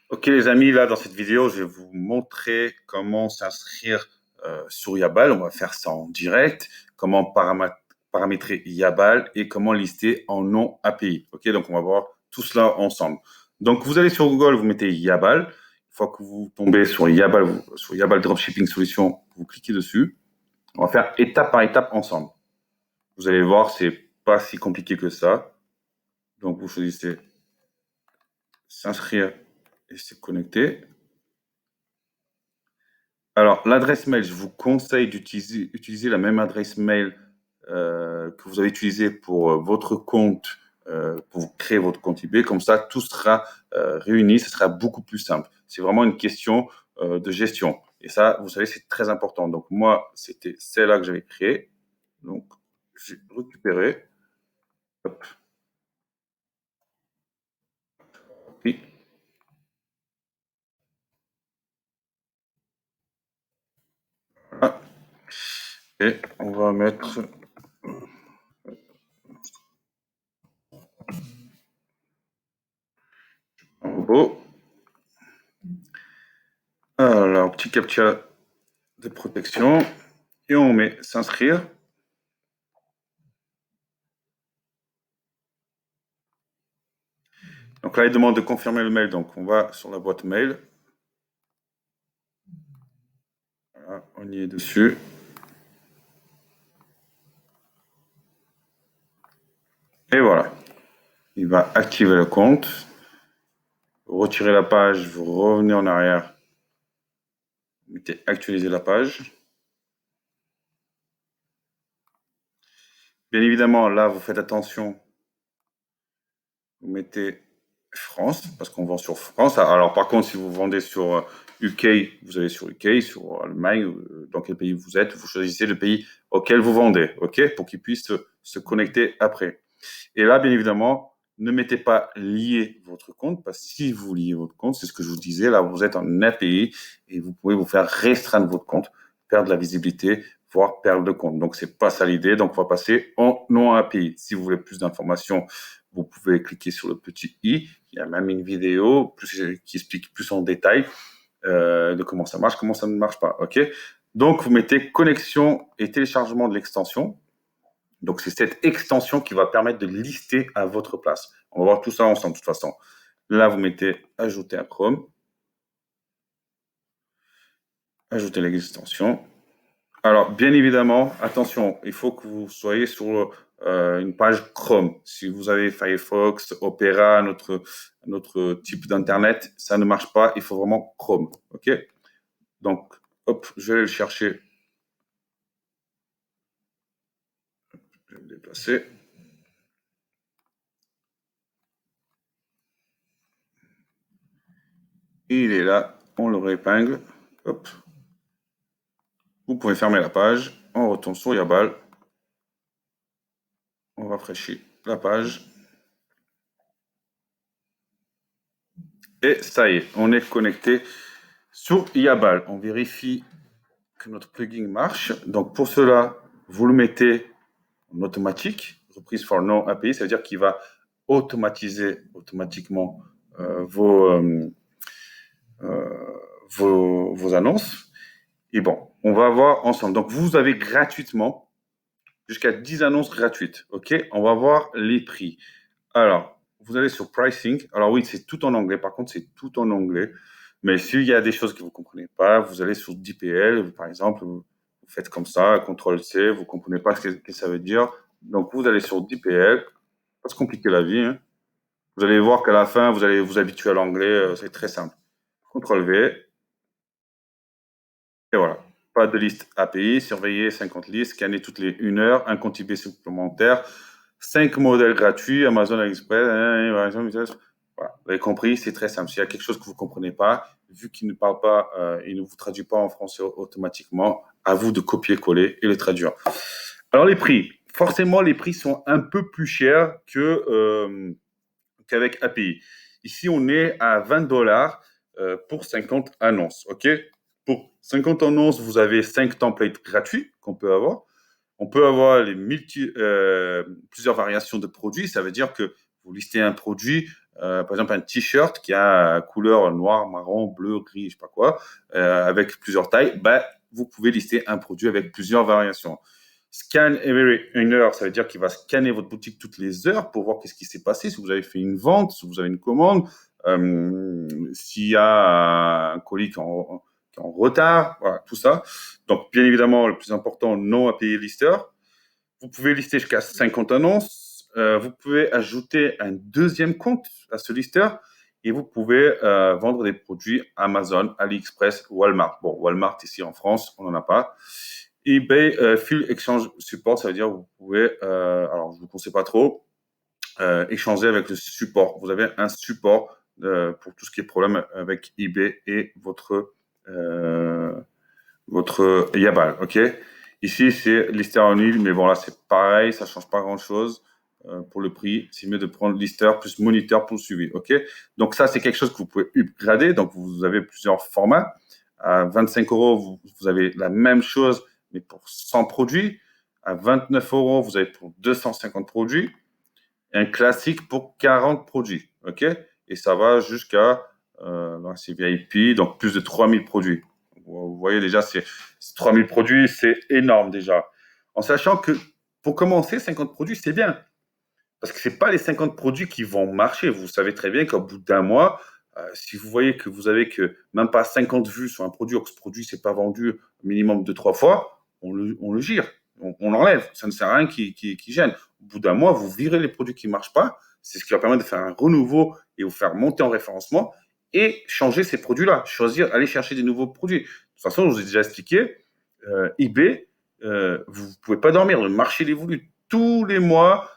Ok les amis, là dans cette vidéo, je vais vous montrer comment s'inscrire sur Yabal. On va faire ça en direct, comment paramétrer Yabal et comment lister en nom API. Ok, donc on va voir tout cela ensemble. Donc vous allez sur Google, vous mettez Yabal. Une fois que vous tombez sur Yabal, sur Yabal Dropshipping Solution, vous cliquez dessus. On va faire étape par étape ensemble. Vous allez voir, c'est pas si compliqué que ça. Donc vous choisissez s'inscrire et se connecter. Alors, l'adresse mail, je vous conseille d'utiliser la même adresse mail que vous avez utilisée pour votre compte, pour créer votre compte eBay. Comme ça, tout sera réuni, ce sera beaucoup plus simple. C'est vraiment une question de gestion. Et ça, vous savez, c'est très important. Donc, moi, c'était celle-là que j'avais créée. Donc, j'ai récupéré. Hop. Oui. Ah. Et on va mettre un robot. Alors, petit captcha de protection. Et on met s'inscrire. Donc là, il demande de confirmer le mail. Donc on va sur la boîte mail. Voilà, on y est dessus. Et voilà. Il va activer le compte. Vous retirez la page, vous revenez en arrière. Vous mettez actualiser la page. Bien évidemment, là, vous faites attention. Vous mettez France, parce qu'on vend sur France. Alors, par contre, si vous vendez sur UK, vous allez sur UK, sur Allemagne, dans quel pays vous êtes, vous choisissez le pays auquel vous vendez, ok, pour qu'il puisse se connecter après. Et là, bien évidemment, ne mettez pas lier votre compte, parce que si vous liez votre compte, c'est ce que je vous disais, là, vous êtes en API et vous pouvez vous faire restreindre votre compte, perdre de la visibilité, voire perdre de compte. Donc, c'est pas ça l'idée. Donc, on va passer en non API. Si vous voulez plus d'informations, vous pouvez cliquer sur le petit i. Il y a même une vidéo qui explique plus en détail de comment ça ne marche pas. Ok. Donc, vous mettez connexion et téléchargement de l'extension. Donc, c'est cette extension qui va permettre de lister à votre place. On va voir tout ça ensemble, de toute façon. Là, vous mettez ajouter à Chrome. Ajouter l'extension. Alors, bien évidemment, attention, il faut que vous soyez sur une page Chrome. Si vous avez Firefox, Opera, notre type d'Internet, ça ne marche pas. Il faut vraiment Chrome. OK? Donc, hop, je vais le chercher. Je vais le déplacer. Il est là. On le réépingle. Hop. Vous pouvez fermer la page. On retourne sur Yabal. On rafraîchit la page. Et ça y est, on est connecté sur Yabal. On vérifie que notre plugin marche. Donc pour cela, vous le mettez en automatique, reprise for no API, ça veut dire qu'il va automatiser automatiquement vos annonces. Et bon, on va voir ensemble. Donc vous avez gratuitement jusqu'à 10 annonces gratuites. OK? On va voir les prix. Alors, vous allez sur pricing. Alors oui, c'est tout en anglais. Par contre, c'est tout en anglais. Mais s'il y a des choses que vous ne comprenez pas, vous allez sur DPL, par exemple, vous faites comme ça, CTRL-C, vous ne comprenez pas ce que ça veut dire. Donc, vous allez sur DPL. Pas se compliquer la vie. Hein. Vous allez voir qu'à la fin, vous allez vous habituer à l'anglais. C'est très simple. CTRL-V. Et voilà. Pas de liste API. Surveiller 50 listes. Scanner toutes les 1 heure. Un compte eBay supplémentaire. 5 modèles gratuits. Amazon Express. Voilà. Vous avez compris, c'est très simple. S'il y a quelque chose que vous ne comprenez pas, vu qu'il ne parle pas, il ne vous traduit pas en français automatiquement, à vous de copier-coller et le traduire. Alors les prix, forcément les prix sont un peu plus chers qu'avec API. Ici, on est à 20$ pour 50 annonces. Ok. Pour 50 annonces, vous avez 5 templates gratuits qu'on peut avoir. On peut avoir plusieurs variations de produits. Ça veut dire que vous listez un produit, par exemple un t-shirt qui a couleur noir, marron, bleu, gris, je sais pas quoi, avec plusieurs tailles, vous pouvez lister un produit avec plusieurs variations. Scan every 1 heure, ça veut dire qu'il va scanner votre boutique toutes les heures pour voir qu'est-ce qui s'est passé, si vous avez fait une vente, si vous avez une commande, s'il y a un colis qui est en retard, voilà, tout ça. Donc, bien évidemment, le plus important, non à payer lister. Vous pouvez lister jusqu'à 50 annonces. Vous pouvez ajouter un deuxième compte à ce lister et vous pouvez vendre des produits Amazon, AliExpress, Walmart. Bon, Walmart ici en France, on n'en a pas. eBay Full Exchange Support, ça veut dire que vous pouvez, alors je ne vous conseille pas trop, échanger avec le support. Vous avez un support pour tout ce qui est problème avec eBay et votre Yabal, ok. Ici, c'est Lister en île, mais bon, là, c'est pareil, ça change pas grand-chose pour le prix. C'est mieux de prendre Lister plus Moniteur pour le suivi, ok. Donc ça, c'est quelque chose que vous pouvez upgrader. Donc, vous avez plusieurs formats. À 25 €, vous avez la même chose, mais pour 100 produits. À 29 €, vous avez pour 250 produits. Un classique pour 40 produits, ok. Et ça va jusqu'à, c'est VIP, donc plus de 3000 produits. Vous voyez déjà, c'est 3000 produits, c'est énorme déjà. En sachant que pour commencer, 50 produits, c'est bien. Parce que ce n'est pas les 50 produits qui vont marcher. Vous savez très bien qu'au bout d'un mois, si vous voyez que vous avez que même pas 50 vues sur un produit, ou que ce produit ne s'est pas vendu minimum 2-3 fois, on le gire, on l'enlève. Ça ne sert à rien qui gêne. Au bout d'un mois, vous virez les produits qui ne marchent pas. C'est ce qui va permettre de faire un renouveau et vous faire monter en référencement et changer ces produits-là. Choisir, aller chercher des nouveaux produits. De toute façon, je vous ai déjà expliqué, eBay, vous ne pouvez pas dormir. Le marché il évolue tous les mois,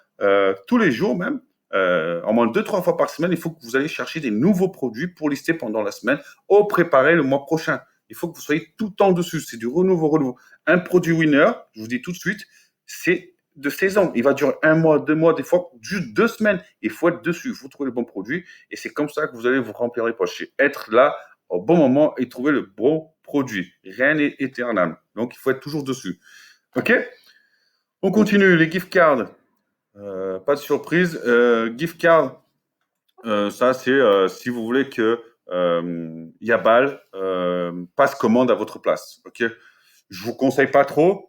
tous les jours même. En moins de 2-3 fois par semaine, il faut que vous allez chercher des nouveaux produits pour lister pendant la semaine ou préparer le mois prochain. Il faut que vous soyez tout le temps dessus. C'est du renouveau. Un produit winner, je vous dis tout de suite, c'est de saison. Il va durer 1 mois, 2 mois, des fois juste 2 semaines. Il faut être dessus, il faut trouver le bon produit. Et c'est comme ça que vous allez vous remplir les poches. C'est être là au bon moment et trouver le bon produit. Rien n'est éternel. Donc, il faut être toujours dessus. OK? On continue. Les gift cards. Pas de surprise. Gift card, ça c'est si vous voulez que Yabal passe commande à votre place. Ok. Je vous conseille pas trop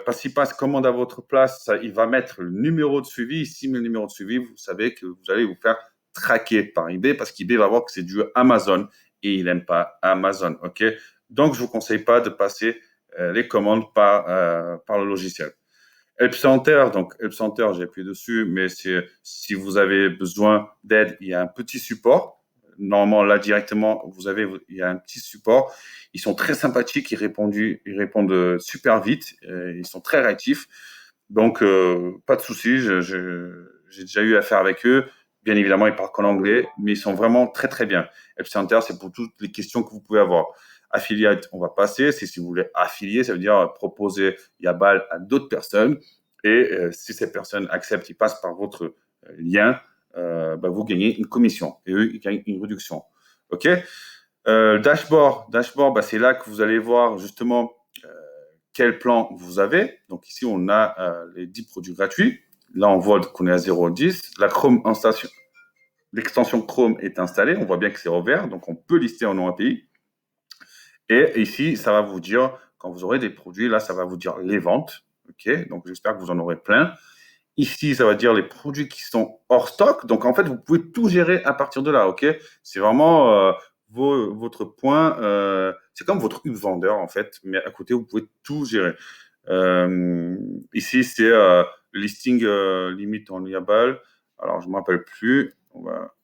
parce qu'il passe commande à votre place, ça, il va mettre le numéro de suivi. Ici, le numéro de suivi, vous savez que vous allez vous faire traquer par eBay parce qu'eBay va voir que c'est du Amazon et il n'aime pas Amazon. Ok. Donc, je vous conseille pas de passer les commandes par le logiciel. Help Center, donc Help Center, j'ai appuyé dessus, mais si vous avez besoin d'aide, il y a un petit support. Normalement, là directement, il y a un petit support. Ils sont très sympathiques, ils répondent super vite, ils sont très réactifs. Donc, pas de souci, j'ai déjà eu affaire avec eux. Bien évidemment, ils parlent qu'en anglais, mais ils sont vraiment très très bien. Help Center, c'est pour toutes les questions que vous pouvez avoir. Affiliate, on va passer. C'est si vous voulez affilier, ça veut dire proposer Yabal à d'autres personnes. Et si ces personnes acceptent, ils passent par votre lien, vous gagnez une commission. Et eux, ils gagnent une réduction. OK. Dashboard, c'est là que vous allez voir justement quel plan vous avez. Donc ici, on a les 10 produits gratuits. Là, on voit qu'on est à 0,10. La Chrome installation, l'extension Chrome est installée. On voit bien que c'est au vert, donc on peut lister en non API. Et ici, ça va vous dire, quand vous aurez des produits, là, ça va vous dire les ventes. OK, donc j'espère que vous en aurez plein. Ici, ça va dire les produits qui sont hors stock. Donc, en fait, vous pouvez tout gérer à partir de là. OK, c'est vraiment votre point. C'est comme votre hub vendeur, en fait. Mais à côté, vous pouvez tout gérer. Ici, c'est listing limit en Yabal. Alors, je ne me rappelle plus. On va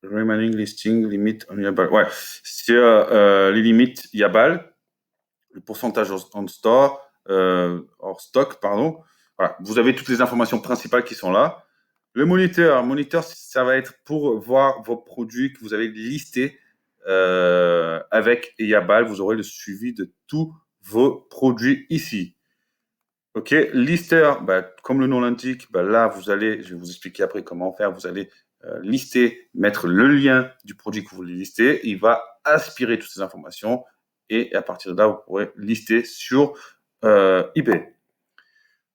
remaining listing limit on Yabal. Ouais, c'est les limites Yabal, le pourcentage en store, hors stock, pardon. Voilà, vous avez toutes les informations principales qui sont là. Le moniteur, ça va être pour voir vos produits que vous avez listés avec Yabal. Vous aurez le suivi de tous vos produits ici. OK, lister, comme le nom l'indique, là, je vais vous expliquer après comment faire. Vous allez lister, mettre le lien du produit que vous voulez lister. Il va aspirer toutes ces informations et à partir de là, vous pourrez lister sur eBay.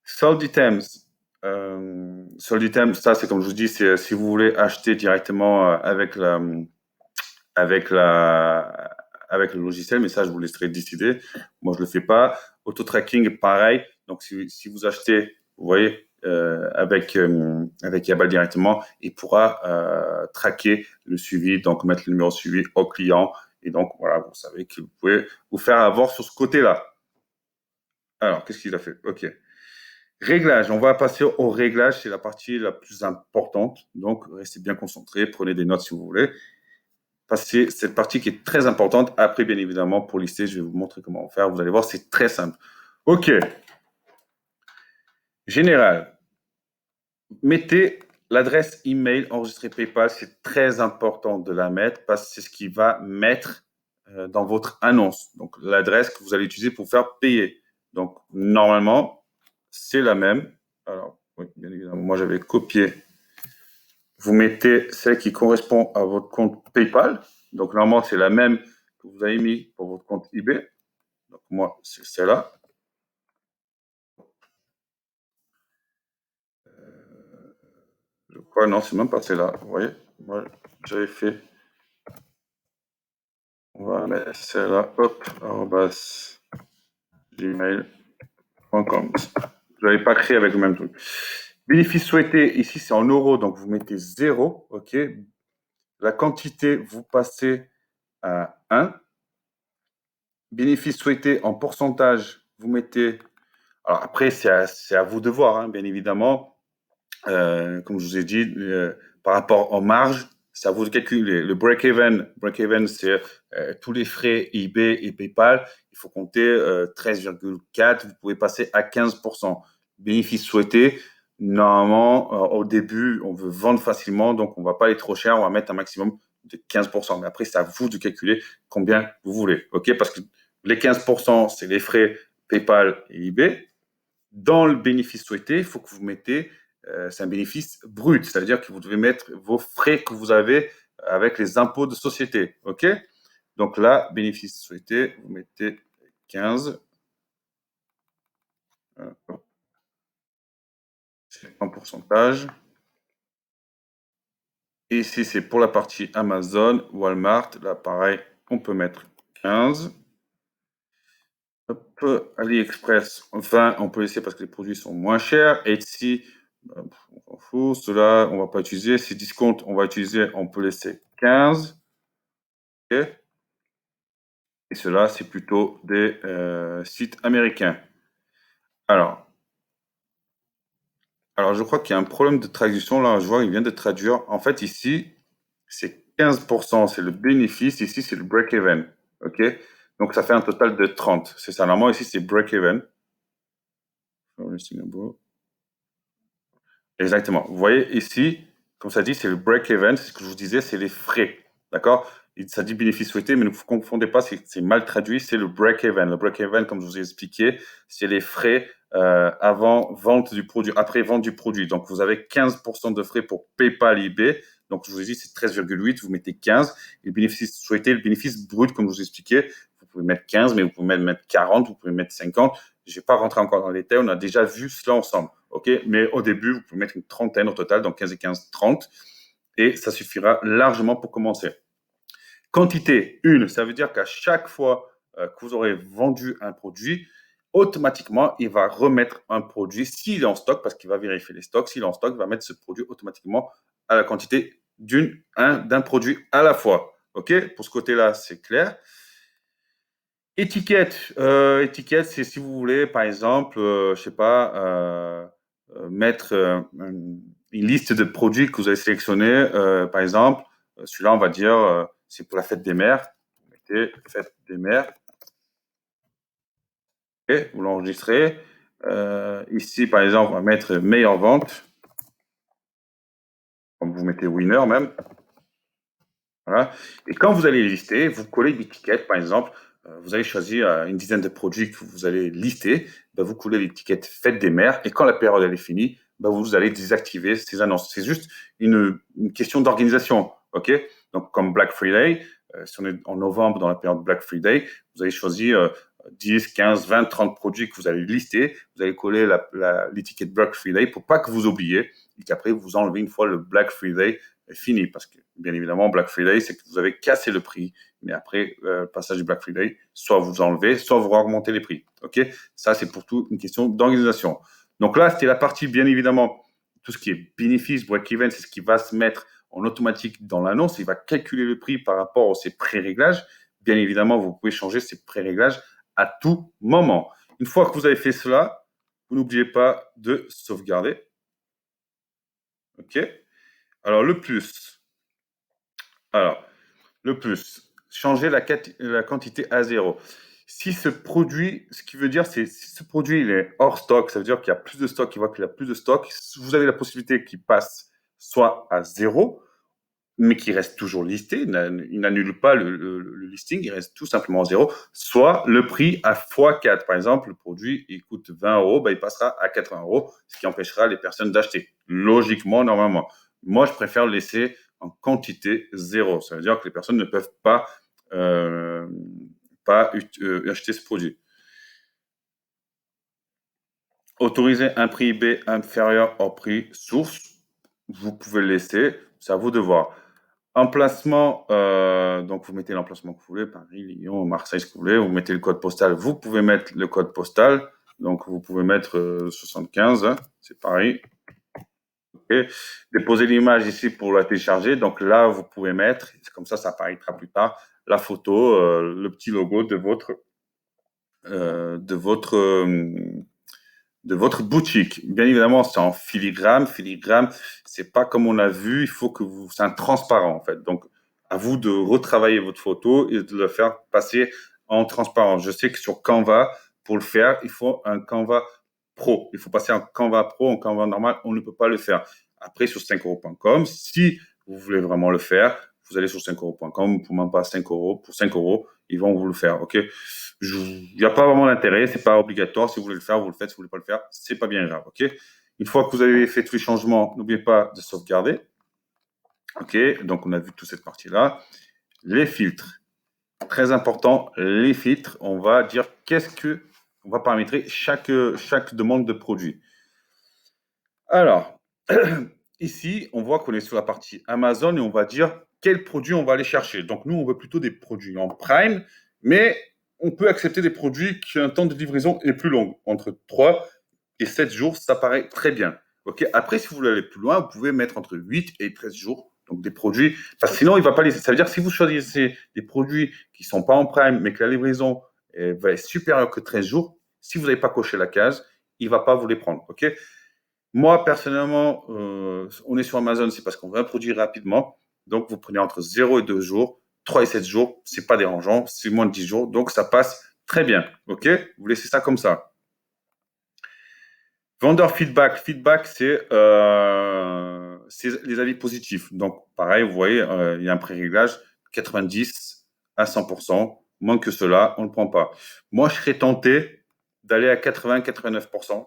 Sold items. solde item, ça c'est comme je vous dis, c'est si vous voulez acheter directement avec le logiciel, mais ça je vous laisserai décider. Moi je le fais pas. Auto-tracking, pareil. Donc si vous achetez, vous voyez, avec Yabal directement, il pourra traquer le suivi, donc mettre le numéro de suivi au client. Et donc voilà, vous savez que vous pouvez vous faire avoir sur ce côté-là. Alors, qu'est-ce qu'il a fait? Ok. Réglage, on va passer au réglage, c'est la partie la plus importante. Donc, restez bien concentrés, prenez des notes si vous voulez. Passez cette partie qui est très importante. Après, bien évidemment, pour lister, je vais vous montrer comment faire. Vous allez voir, c'est très simple. Ok. Général. Mettez l'adresse email enregistrée PayPal. C'est très important de la mettre parce que c'est ce qui va mettre dans votre annonce. Donc, l'adresse que vous allez utiliser pour faire payer. Donc, normalement, c'est la même. Alors, oui, bien évidemment, moi, j'avais copié. Vous mettez celle qui correspond à votre compte PayPal. Donc, normalement, c'est la même que vous avez mis pour votre compte eBay. Donc, moi, c'est celle-là. Je crois, non, c'est même pas celle-là. Vous voyez, moi, j'avais fait. On va mettre celle-là, hop, gmail.com. Je l'avais pas créé avec le même truc. Bénéfice souhaité, ici, c'est en euros, donc vous mettez 0, ok. La quantité, vous passez à 1. Bénéfice souhaité en pourcentage, vous mettez. Alors après, c'est à vous de voir, hein, bien évidemment. Comme je vous ai dit, par rapport aux marges, c'est à vous de calculer. Le break-even, c'est tous les frais eBay et PayPal. Il faut compter 13,4. Vous pouvez passer à 15%. Bénéfice souhaité. Normalement, au début, on veut vendre facilement, donc on ne va pas aller trop cher. On va mettre un maximum de 15%. Mais après, c'est à vous de calculer combien vous voulez. Ok? Parce que les 15%, c'est les frais PayPal et eBay. Dans le bénéfice souhaité, il faut que vous mettez, c'est un bénéfice brut, c'est-à-dire que vous devez mettre vos frais que vous avez avec les impôts de société. OK? Donc là, bénéfice souhaité, vous mettez 15. C'est en pourcentage. Et ici, c'est pour la partie Amazon, Walmart. Là, pareil, on peut mettre 15. Hop, AliExpress, 20, on peut laisser parce que les produits sont moins chers. Etsy, on s'en fout. Cela, on ne va pas utiliser. Si discount, on va utiliser, on peut laisser 15. Okay. Et cela, c'est plutôt des sites américains. Alors, je crois qu'il y a un problème de traduction. Là, je vois qu'il vient de traduire. En fait, ici, c'est 15%, c'est le bénéfice. Ici, c'est le break-even. OK? Donc, ça fait un total de 30. C'est ça. Normalement, ici, c'est break-even. Exactement. Vous voyez ici, comme ça dit, c'est le break-even. C'est ce que je vous disais, c'est les frais. D'accord? Ça dit bénéfice souhaité, mais ne vous confondez pas, c'est mal traduit, c'est le break-even. Le break-even, comme je vous ai expliqué, c'est les frais avant vente du produit, après vente du produit. Donc, vous avez 15% de frais pour PayPal, eBay. Donc, je vous ai dit, c'est 13,8, vous mettez 15. Et le bénéfice souhaité, le bénéfice brut, comme je vous ai expliqué, vous pouvez mettre 15, mais vous pouvez mettre 40, vous pouvez mettre 50. Je ne vais pas rentrer encore dans les détails, on a déjà vu cela ensemble. OK? Mais au début, vous pouvez mettre une trentaine au total, donc 15 et 15, 30. Et ça suffira largement pour commencer. Quantité, 1, ça veut dire qu'à chaque fois que vous aurez vendu un produit, automatiquement, il va remettre un produit s'il est en stock, parce qu'il va vérifier les stocks. S'il est en stock, il va mettre ce produit automatiquement à la quantité d'un produit à la fois. OK? Pour ce côté-là, c'est clair. Étiquette, c'est si vous voulez, par exemple, je sais pas, mettre une liste de produits que vous avez sélectionnés. Par exemple, celui-là, on va dire, c'est pour la fête des mères. Vous mettez fête des mères. Et vous l'enregistrez. Ici, par exemple, on va mettre meilleure vente. Comme vous mettez winner même. Voilà. Et quand vous allez lister, vous collez l'étiquette, par exemple, vous allez choisir une dizaine de produits que vous allez lister, ben vous collez l'étiquette fête des mères, et quand la période elle est finie, ben vous allez désactiver ces annonces. C'est juste une question d'organisation, ok? Donc comme Black Friday, si on est en novembre dans la période Black Friday, vous allez choisir 10, 15, 20, 30 produits que vous allez lister. Vous allez coller l'étiquette Black Friday pour pas que vous oubliez et qu'après vous enlevez une fois le Black Friday est fini. Parce que, bien évidemment, Black Friday, c'est que vous avez cassé le prix. Mais après, le passage du Black Friday, soit vous enlevez, soit vous augmentez les prix. OK? Ça, c'est pour tout une question d'organisation. Donc là, c'était la partie, bien évidemment, tout ce qui est bénéfice, break-even, c'est ce qui va se mettre en automatique dans l'annonce. Il va calculer le prix par rapport à ces pré-réglages. Bien évidemment, vous pouvez changer ces pré-réglages à tout moment. Une fois que vous avez fait cela, vous n'oubliez pas de sauvegarder. OK? Alors, le plus. Alors, le plus. Changer la quantité à 0. Si ce produit, ce qui veut dire, c'est si ce produit il est hors stock, ça veut dire qu'il y a plus de stock, il voit qu'il y a plus de stock, vous avez la possibilité qu'il passe soit à 0, mais qui reste toujours listé, il n'annule pas le listing, il reste tout simplement 0, soit le prix à x4. Par exemple, le produit il coûte 20 euros, ben, il passera à 80 euros, ce qui empêchera les personnes d'acheter. Logiquement, normalement. Moi, je préfère le laisser en quantité 0. Ça veut dire que les personnes ne peuvent pas acheter ce produit. Autoriser un prix eBay inférieur au prix source, vous pouvez le laisser, c'est à vous de voir. Emplacement, donc vous mettez l'emplacement que vous voulez, Paris, Lyon, Marseille, ce que vous voulez, vous mettez le code postal, vous pouvez mettre le code postal, donc vous pouvez mettre 75, hein, c'est pareil. Okay. Déposez l'image ici pour la télécharger, donc là vous pouvez mettre, comme ça apparaîtra plus tard, la photo, le petit logo de votre boutique. Bien évidemment, c'est en filigrane. Filigrane, c'est pas comme on a vu. Il faut que c'est un transparent en fait. Donc, à vous de retravailler votre photo et de le faire passer en transparent. Je sais que sur Canva, pour le faire, il faut un Canva Pro. Il faut passer en Canva Pro, en Canva normal, on ne peut pas le faire. Après, sur 5euros.com, si vous voulez vraiment le faire, vous allez sur 5euros.com, pour même pas 5 euros. Pour 5 euros, ils vont vous le faire. OK? Il n'y a pas vraiment d'intérêt, c'est pas obligatoire. Si vous voulez le faire, vous le faites. Si vous voulez pas le faire, c'est pas bien grave. OK? Une fois que vous avez fait tous les changements, n'oubliez pas de sauvegarder. OK? Donc, on a vu toute cette partie-là. Les filtres. Très important, les filtres. On va dire on va paramétrer chaque demande de produit. Alors, ici, on voit qu'on est sur la partie Amazon et on va dire quel produit on va aller chercher. Donc, nous, on veut plutôt des produits en prime, mais on peut accepter des produits qui ont un temps de livraison est plus long, entre 3 et 7 jours, ça paraît très bien. Okay. Après, si vous voulez aller plus loin, vous pouvez mettre entre 8 et 13 jours. Donc, des produits, parce que sinon, il va pas les. Ça veut dire que si vous choisissez des produits qui ne sont pas en prime, mais que la livraison va être supérieure que 13 jours, si vous n'avez pas coché la case, il ne va pas vous les prendre. OK? Moi, personnellement, on est sur Amazon, c'est parce qu'on veut un produit rapidement. Donc, vous prenez entre 0 et 2 jours, 3 et 7 jours, c'est pas dérangeant, c'est moins de 10 jours, donc ça passe très bien. OK? Vous laissez ça comme ça. Vendeur feedback. Feedback, c'est les avis positifs. Donc, pareil, vous voyez, il y a un pré-réglage 90 à 100%. Moins que cela, on ne le prend pas. Moi, je serais tenté d'aller à 80-89%.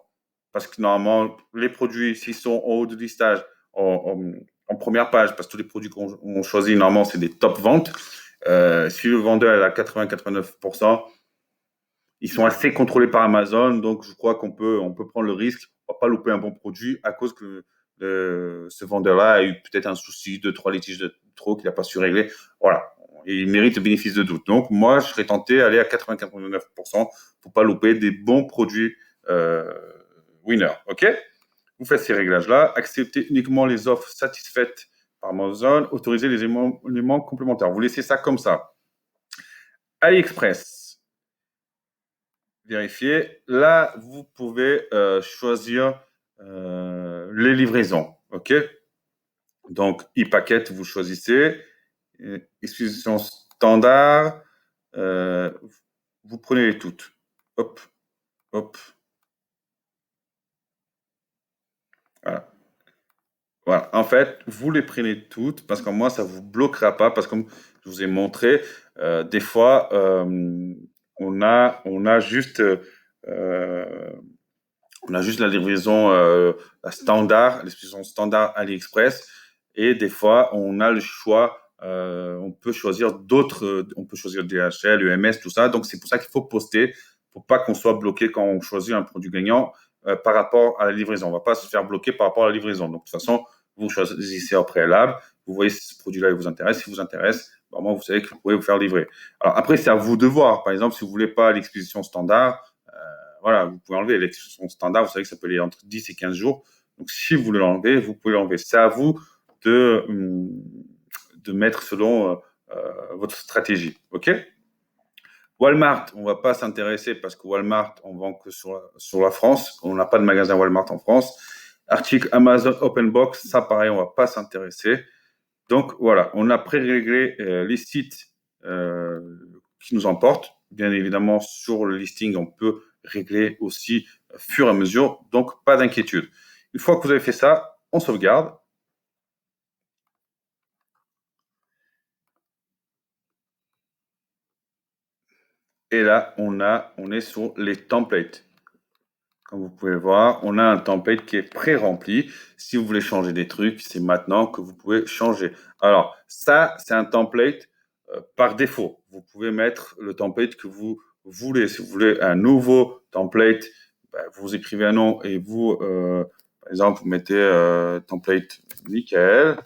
Parce que normalement, les produits, s'ils sont en haut de listage, en première page, parce que tous les produits qu'on choisit, normalement, c'est des top ventes. Si le vendeur est à 80-89%, ils sont assez contrôlés par Amazon, donc je crois qu'on peut prendre le risque. On ne va pas louper un bon produit à cause que ce vendeur-là a eu peut-être un souci, 2-3 litiges de trop qu'il n'a pas su régler. Voilà, et il mérite le bénéfice de doute. Donc moi, je serais tenté d'aller à 80-89% pour pas louper des bons produits winner. OK? Vous faites ces réglages-là, acceptez uniquement les offres satisfaites par Amazon, autorisez les éléments complémentaires. Vous laissez ça comme ça. AliExpress. Vérifier. Là, vous pouvez choisir les livraisons. OK? Donc, e-packet, vous choisissez. Expédition standard. Vous prenez les toutes. Hop, hop. Voilà. Voilà. En fait, vous les prenez toutes parce que moi, ça ne vous bloquera pas. Parce que comme je vous ai montré, des fois, on a juste la livraison standard, l'expédition standard AliExpress. Et des fois, on a le choix On peut choisir d'autres, on peut choisir DHL, UMS, tout ça. Donc, c'est pour ça qu'il faut poster pour pas qu'on soit bloqué quand on choisit un produit gagnant par rapport à la livraison. On ne va pas se faire bloquer par rapport à la livraison. Donc, de toute façon, vous choisissez au préalable. Vous voyez si ce produit-là vous intéresse. S'il vous intéresse, vraiment, vous savez que vous pouvez vous faire livrer. Alors, après, c'est à vous de voir. Par exemple, si vous ne voulez pas l'expédition standard, voilà, vous pouvez enlever l'expédition standard. Vous savez que ça peut aller entre 10 et 15 jours. Donc, si vous voulez l'enlever, vous pouvez l'enlever. C'est à vous de mettre selon votre stratégie. OK? Walmart, on ne va pas s'intéresser parce que Walmart, on vend que sur la France. On n'a pas de magasin Walmart en France. Article Amazon Open Box, ça pareil, on ne va pas s'intéresser. Donc voilà, on a pré-réglé les sites qui nous emportent. Bien évidemment, sur le listing, on peut régler aussi fur et à mesure. Donc, pas d'inquiétude. Une fois que vous avez fait ça, on sauvegarde. Et là, on est sur les templates. Comme vous pouvez voir, on a un template qui est pré-rempli. Si vous voulez changer des trucs, c'est maintenant que vous pouvez changer. Alors, ça, c'est un template par défaut. Vous pouvez mettre le template que vous voulez. Si vous voulez un nouveau template, ben, vous écrivez un nom et vous, par exemple, vous mettez template Michael.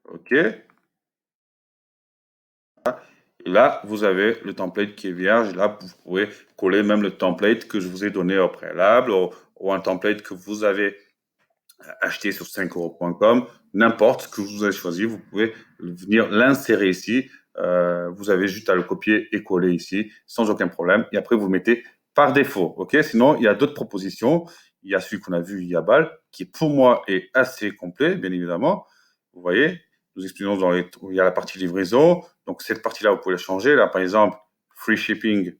OK. Et là, vous avez le template qui est vierge. Là, vous pouvez coller même le template que je vous ai donné au préalable ou un template que vous avez acheté sur 5euros.com. N'importe ce que vous avez choisi, vous pouvez venir l'insérer ici. Vous avez juste à le copier et coller ici sans aucun problème. Et après, vous le mettez par défaut. OK? Sinon, il y a d'autres propositions. Il y a celui qu'on a vu, Yabal, qui pour moi est assez complet, bien évidemment. Vous voyez, nous expliquons il y a la partie livraison. Donc, cette partie-là, vous pouvez la changer. Là, par exemple, free shipping,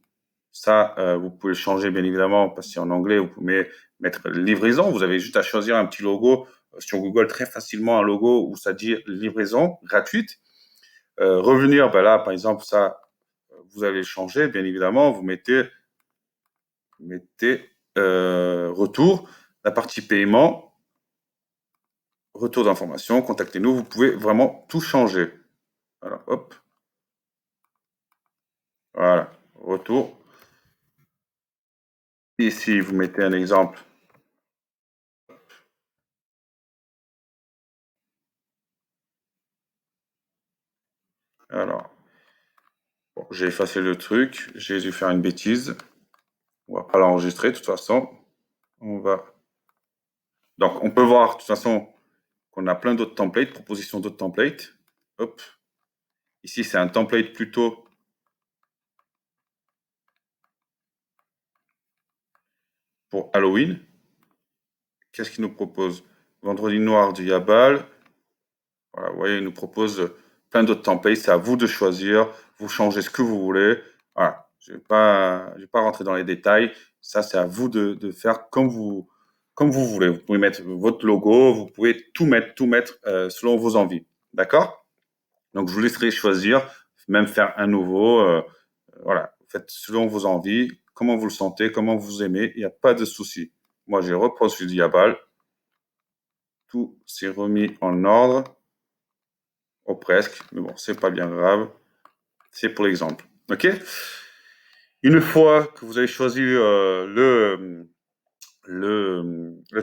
ça, vous pouvez le changer, bien évidemment, parce que c'est en anglais. Vous pouvez mettre livraison. Vous avez juste à choisir un petit logo sur Google, très facilement un logo où ça dit livraison gratuite. Revenir, ben là, par exemple, ça, vous allez le changer, bien évidemment. Vous mettez retour, la partie paiement, retour d'information, contactez-nous. Vous pouvez vraiment tout changer. Alors, hop. Voilà, retour. Ici, vous mettez un exemple. Alors, bon, j'ai effacé le truc. J'ai dû faire une bêtise. On va pas l'enregistrer, de toute façon. On va. Donc, on peut voir, de toute façon, qu'on a plein d'autres templates, propositions d'autres templates. Hop. Ici, c'est un template plutôt pour Halloween. Qu'est-ce qu'il nous propose? Vendredi noir du Yabal. Voilà, vous voyez, il nous propose plein d'autres templates. C'est à vous de choisir. Vous changez ce que vous voulez. Voilà. Je ne vais pas rentrer dans les détails. Ça, c'est à vous de faire comme vous voulez. Vous pouvez mettre votre logo. Vous pouvez tout mettre selon vos envies. D'accord? Donc, je vous laisserai choisir, même faire un nouveau. Voilà. Faites selon vos envies, comment vous le sentez, comment vous aimez. Il n'y a pas de souci. Moi, j'ai reproduit Diabal. Tout s'est remis en ordre. Ou presque, mais bon, c'est pas bien grave. C'est pour l'exemple. OK? Une fois que vous avez choisi le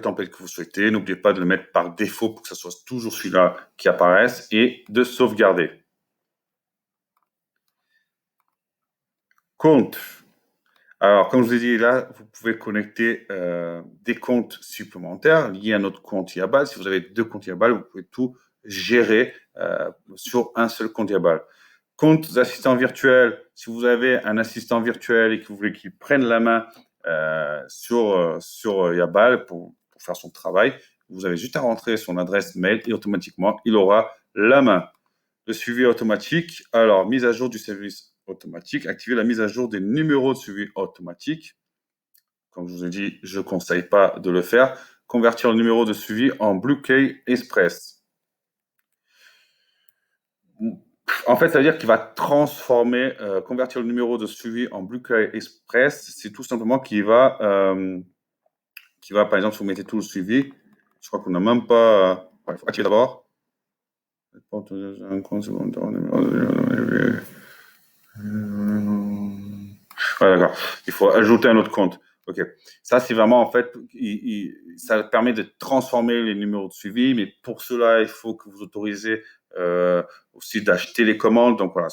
template que vous souhaitez, n'oubliez pas de le mettre par défaut pour que ce soit toujours celui-là qui apparaisse et de sauvegarder. Compte. Alors, comme je vous ai dit, là, vous pouvez connecter des comptes supplémentaires liés à notre compte Yabal. Si vous avez deux comptes Yabal, vous pouvez tout gérer sur un seul compte Yabal. Comptes assistants virtuels, si vous avez un assistant virtuel et que vous voulez qu'il prenne la main sur Yabal pour faire son travail, vous avez juste à rentrer son adresse mail et automatiquement, il aura la main. Le suivi automatique, alors mise à jour du service automatique, activer la mise à jour des numéros de suivi automatique. Comme je vous ai dit, je ne conseille pas de le faire. Convertir le numéro de suivi en BlueKey Express. En fait, ça veut dire qu'il va transformer, convertir le numéro de suivi en BlueKey Express. C'est tout simplement qu'il va, par exemple, si vous mettez tout le suivi, Je crois qu'on n'a même pas. Il faut activer d'abord. Un compte secondaire. Ouais, d'accord. Il faut ajouter un autre compte. OK. Ça, c'est vraiment, en fait, ça permet de transformer les numéros de suivi, mais pour cela, il faut que vous autorisez aussi d'acheter les commandes. Donc voilà,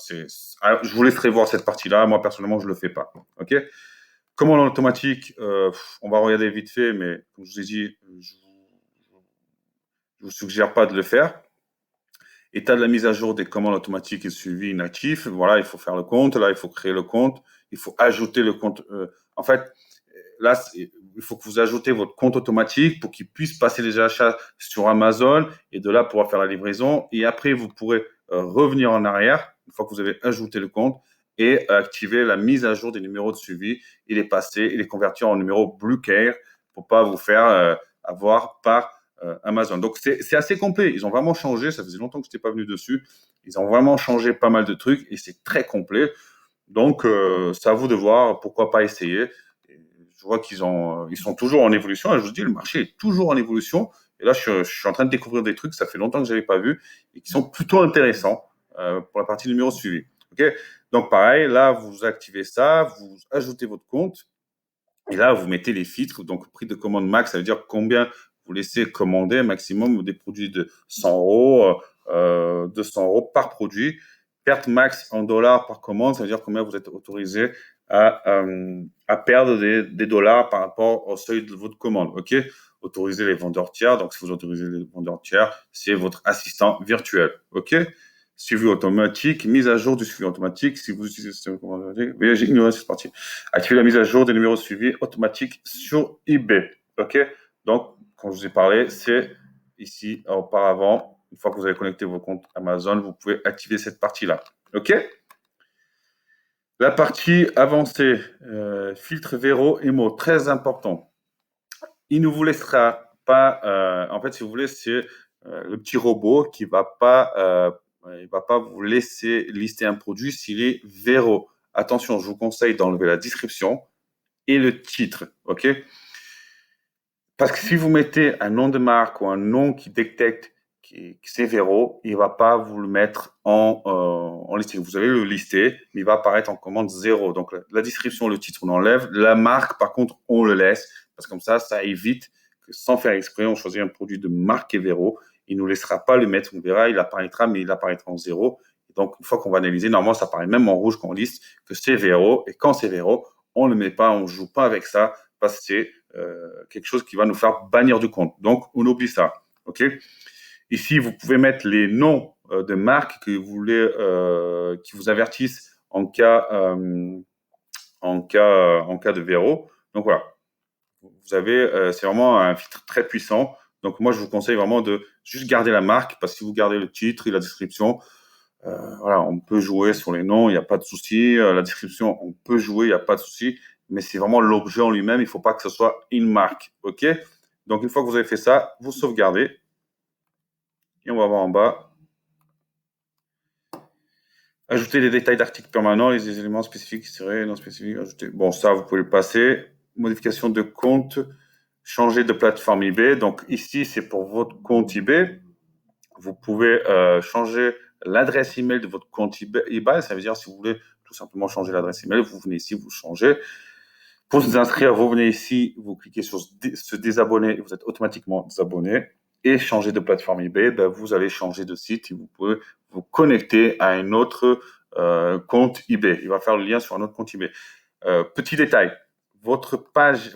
je vous laisserai voir cette partie-là. Moi, personnellement, je ne le fais pas. OK. Commande en automatique, on va regarder vite fait, mais comme je vous ai dit, je ne vous suggère pas de le faire. État de la mise à jour des commandes automatiques et suivi inactif. Voilà, il faut faire le compte. Là, il faut créer le compte. Il faut ajouter le compte. En fait, là, il faut que vous ajoutez votre compte automatique pour qu'il puisse passer les achats sur Amazon et de là pouvoir faire la livraison. Et après, vous pourrez revenir en arrière une fois que vous avez ajouté le compte et activer la mise à jour des numéros de suivi et les passer et les convertir en numéros Blue Care pour pas vous faire avoir par Amazon. Donc, c'est assez complet. Ils ont vraiment changé. Ça faisait longtemps que je n'étais pas venu dessus. Ils ont vraiment changé pas mal de trucs et c'est très complet. Donc, c'est à vous de voir. Pourquoi pas essayer. Je vois qu'ils sont toujours en évolution. Et je vous dis, le marché est toujours en évolution. Et là, je suis en train de découvrir des trucs. Ça fait longtemps que je n'avais pas vu et qui sont plutôt intéressants pour la partie numéro suivi. Okay. Donc, pareil, là, vous activez ça, vous ajoutez votre compte. Et là, vous mettez les filtres. Donc, prix de commande max, ça veut dire combien vous laissez commander maximum des produits de 100 euros, 200 euros par produit. Perte max en dollars par commande, ça veut dire combien vous êtes autorisé à perdre des dollars par rapport au seuil de votre commande. OK. Autoriser les vendeurs tiers. Donc, si vous autorisez les vendeurs tiers, c'est votre assistant virtuel. OK. Suivi automatique, mise à jour du suivi automatique. Si vous utilisez le système automatique, oui, j'ai ignoré cette partie. Activer la mise à jour des numéros de suivi automatique sur eBay. OK. Donc, comme je vous ai parlé, c'est ici auparavant. Une fois que vous avez connecté vos comptes Amazon, vous pouvez activer cette partie-là. OK. La partie avancée, filtre Vero et mots, très important. Il ne vous laissera pas, en fait, si vous voulez, c'est le petit robot qui va pas vous laisser lister un produit s'il est Vero. Attention, je vous conseille d'enlever la description et le titre, OK? Parce que si vous mettez un nom de marque ou un nom qui détecte que c'est Vero, il ne va pas vous le mettre en listing. Vous allez le lister, mais il va apparaître en commande 0. Donc, la description, le titre, on enlève. La marque, par contre, on le laisse. Parce que comme ça évite que sans faire exprès, on choisit un produit de marque Vero. Il ne nous laissera pas le mettre. On verra, il apparaîtra, mais il apparaîtra en 0. Et donc, une fois qu'on va analyser, normalement, ça apparaît même en rouge quand on liste que c'est Vero. Et quand c'est Vero, on ne le met pas, on ne joue pas avec ça parce que c'est quelque chose qui va nous faire bannir du compte. Donc, on oublie ça. OK. Ici, vous pouvez mettre les noms de marques que vous voulez, qui vous avertissent en cas de Vero. Donc voilà. Vous avez, c'est vraiment un filtre très puissant. Donc moi, je vous conseille vraiment de juste garder la marque parce que si vous gardez le titre et la description, voilà, on peut jouer sur les noms, il n'y a pas de souci. La description, on peut jouer, il n'y a pas de souci. Mais c'est vraiment l'objet en lui-même. Il ne faut pas que ce soit une marque. OK. Donc, une fois que vous avez fait ça, vous sauvegardez. Et on va voir en bas. Ajouter des détails d'articles permanents, les éléments spécifiques seraient non spécifiques. Ajouter. Bon, ça, vous pouvez le passer. Modification de compte. Changer de plateforme eBay. Donc, ici, c'est pour votre compte eBay. Vous pouvez changer l'adresse email de votre compte eBay. Ça veut dire, si vous voulez tout simplement changer l'adresse email, vous venez ici, vous changez. Pour vous inscrire, vous venez ici, vous cliquez sur se désabonner, vous êtes automatiquement désabonné. Et changer de plateforme eBay, ben, vous allez changer de site et vous pouvez vous connecter à un autre compte eBay. Il va faire le lien sur un autre compte eBay. Petit détail, votre page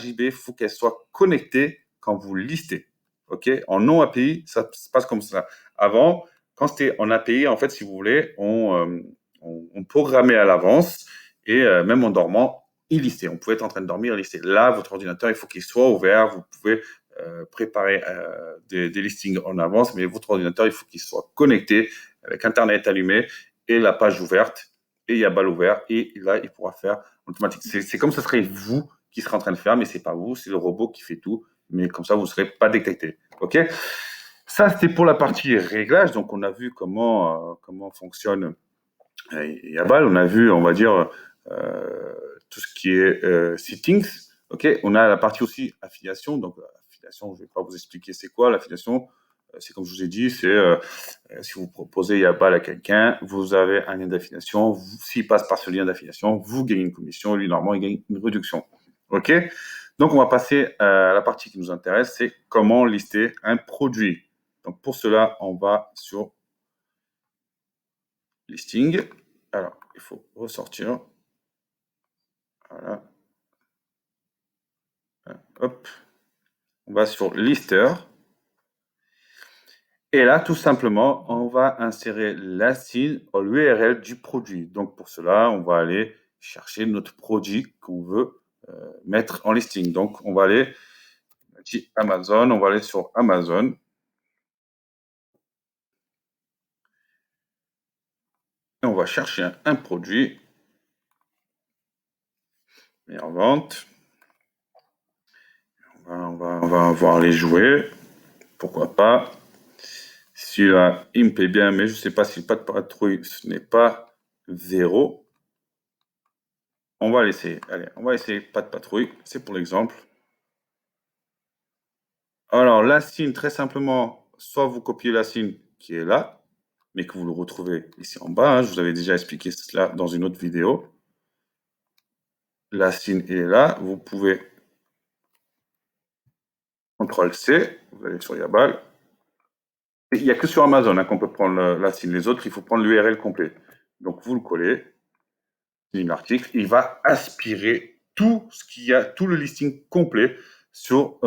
eBay, il faut qu'elle soit connectée quand vous listez. OK? En non API, ça se passe comme ça. Avant, quand c'était en API, en fait, si vous voulez, on programmait à l'avance et même en dormant, il listait. On pouvait être en train de dormir et lister. Là, votre ordinateur, il faut qu'il soit ouvert. Vous pouvez préparer des listings en avance, mais votre ordinateur, il faut qu'il soit connecté avec Internet allumé et la page ouverte. Et il y a balle ouvert. Et là, il pourra faire automatique. C'est comme ce serait vous qui serez en train de faire, mais c'est pas vous, c'est le robot qui fait tout. Mais comme ça, vous ne serez pas détecté. OK? Ça, c'était pour la partie réglage. Donc, on a vu comment fonctionne Yabal. On a vu, on va dire, tout ce qui est settings. OK, on a la partie aussi affiliation. Donc, l'affiliation, je ne vais pas vous expliquer c'est quoi l'affiliation. C'est comme je vous ai dit, c'est si vous proposez Yabal à quelqu'un, vous avez un lien d'affiliation. S'il passe par ce lien d'affiliation, vous gagnez une commission. Lui, normalement, il gagne une réduction. OK? Donc, on va passer à la partie qui nous intéresse, c'est comment lister un produit. Donc, pour cela, on va sur listing. Alors, il faut ressortir. Voilà. Hop. On va sur lister. Et là, tout simplement, on va insérer la cible ou l'URL du produit. Donc, pour cela, on va aller chercher notre produit qu'on veut mettre en listing. Donc, on va aller Amazon, on va aller sur Amazon. Et on va chercher un produit. Et en vente. On va voir les jouets. Pourquoi pas. Celui-là, il me plaît bien, mais je ne sais pas si pas de patrouille, ce n'est pas 0. On va l'essayer. Allez, on va essayer pas de patrouille. C'est pour l'exemple. Alors, la signe, très simplement, soit vous copiez la signe qui est là, mais que vous le retrouvez ici en bas. Hein, je vous avais déjà expliqué cela dans une autre vidéo. La signe est là. Vous pouvez CTRL-C. Vous allez sur Yabal. Il n'y a que sur Amazon hein, qu'on peut prendre la signe. Les autres, il faut prendre l'URL complet. Donc, vous le collez. L'article, il va aspirer tout ce qu'il y a, tout le listing complet sur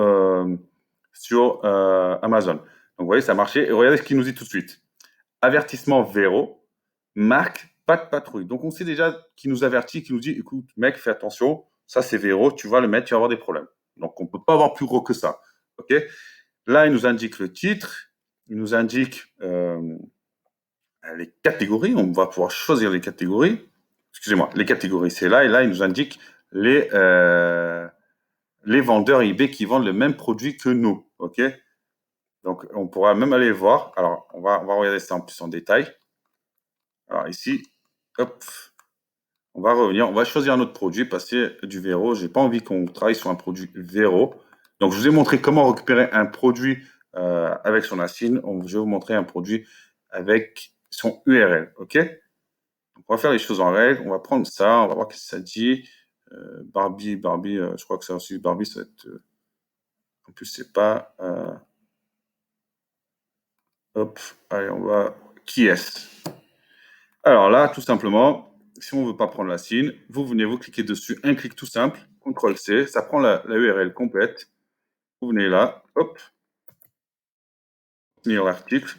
Amazon. Donc, vous voyez, ça a marché. Et regardez ce qu'il nous dit tout de suite. Avertissement Véro, marque pas de patrouille. Donc, on sait déjà qu'il nous avertit, qu'il nous dit, écoute, mec, fais attention, ça c'est Véro, tu vas le mettre, tu vas avoir des problèmes. Donc, on ne peut pas avoir plus gros que ça. OK? Là, il nous indique le titre, il nous indique les catégories. On va pouvoir choisir les catégories. Excusez-moi, les catégories, c'est là. Et là, il nous indique les vendeurs eBay qui vendent le même produit que nous. OK? Donc, on pourra même aller voir. Alors, on va regarder ça en plus en détail. Alors, ici, hop, on va revenir. On va choisir un autre produit, passer du Véro. Je n'ai pas envie qu'on travaille sur un produit Véro. Donc, je vous ai montré comment récupérer un produit avec son assigne. Je vais vous montrer un produit avec son URL. OK? Donc, on va faire les choses en règle. On va prendre ça. On va voir ce que ça dit. Barbie, je crois que ça aussi, Barbie, ça va être. En plus, c'est pas. Hop, allez, on va. Qui est-ce? Alors là, tout simplement, si on ne veut pas prendre la signe, vous venez, vous cliquez dessus, un clic tout simple, CTRL-C, ça prend la URL complète. Vous venez là, hop, tenir l'article.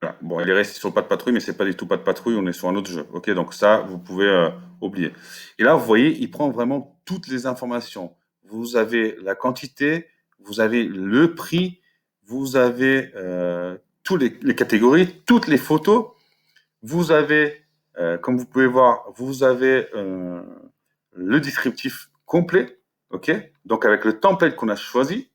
Voilà. Bon, il est resté sur le pas de patrouille, mais c'est pas du tout pas de patrouille, on est sur un autre jeu. Ok, donc ça, vous pouvez oublier. Et là, vous voyez, il prend vraiment toutes les informations. Vous avez la quantité, vous avez le prix, vous avez toutes les catégories, toutes les photos. Vous avez, comme vous pouvez voir, vous avez le descriptif complet. Ok, donc avec le template qu'on a choisi,